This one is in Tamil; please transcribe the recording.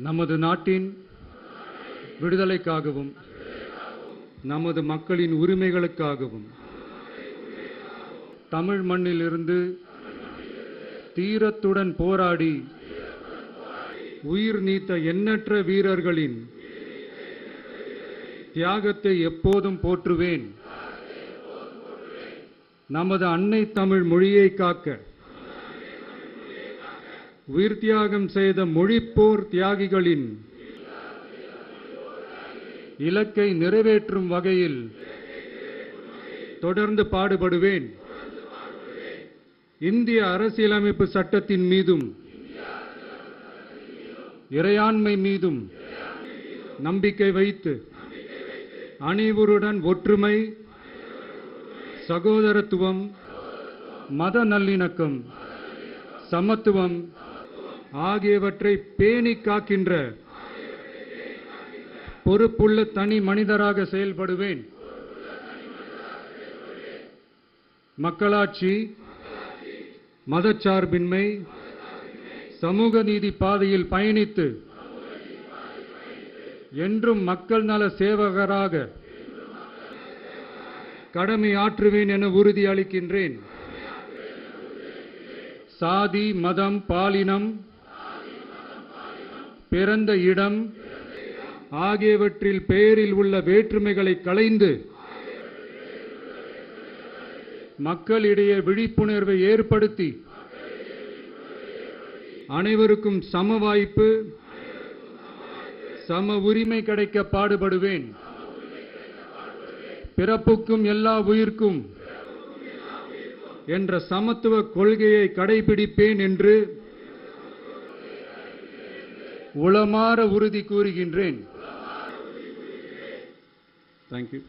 நமது நாட்டின் விடுதலைக்காகவும் நமது மக்களின் உரிமைகளுக்காகவும் தமிழ் மண்ணிலிருந்து தீரத்துடன் போராடி உயிர் நீத்த எண்ணற்ற வீரர்களின் தியாகத்தை எப்போதும் போற்றுவேன். நமது அன்னை தமிழ் மொழியை காக்க உயிர் தியாகம் செய்த மொழிப்போர் தியாகிகளின் இலக்கை நிறைவேற்றும் வகையில் தொடர்ந்து பாடுபடுவேன். இந்திய அரசியலமைப்பு சட்டத்தின் மீதும் இறையாண்மை மீதும் நம்பிக்கை வைத்து அனைவருடன் ஒற்றுமை, சகோதரத்துவம், மத நல்லிணக்கம், சமத்துவம் ஆகியவற்றை பேணி காக்கின்ற பொறுப்புள்ள தனி மனிதராக செயல்படுவேன். மக்களாட்சி, மதச்சார்பின்மை, சமூக நீதி பாதையில் பயணித்து என்றும் மக்கள் நல சேவகராக கடமை ஆற்றுவேன் என உறுதி அளிக்கின்றேன். சாதி, மதம், பாலினம், பிறந்த இடம் ஆகியவற்றில் பெயரில் உள்ள வேற்றுமைகளை களைந்து மக்களிடையே விழிப்புணர்வை ஏற்படுத்தி அனைவருக்கும் சம வாய்ப்பு, சம உரிமை கிடைக்க பாடுபடுவேன். பிறப்புக்கும் எல்லா உயிர்க்கும் என்ற சமத்துவ கொள்கையை கடைபிடிப்பேன் என்று உளமாற உறுதி கூறுகின்றேன். Thank you.